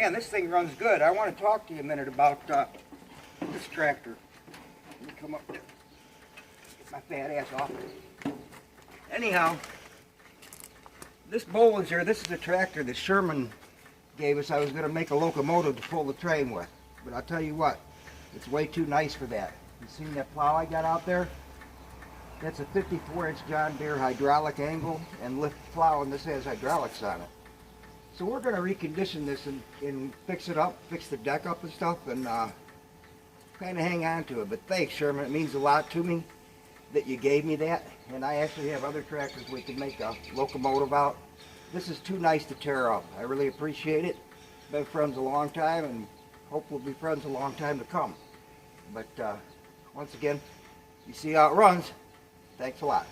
Man, this thing runs good. I want to talk to you a minute about this tractor. Let me come up there. Get my fat ass off. Anyhow, this Bolens here, this is a tractor that Sherman gave us. I was going to make a locomotive to pull the train with. But I'll tell you what, it's way too nice for that. You seen that plow I got out there? That's a 54-inch John Deere hydraulic angle and lift plow, and this has hydraulics on it. So we're going to recondition this and fix it up, fix the deck up and stuff, and kind of hang on to it. But thanks, Sherman. It means a lot to me that you gave me that. And I actually have other tractors we can make a locomotive out. This is too nice to tear up. I really appreciate it. Been friends a long time, and hope we'll be friends a long time to come. But once again, you see how it runs. Thanks a lot.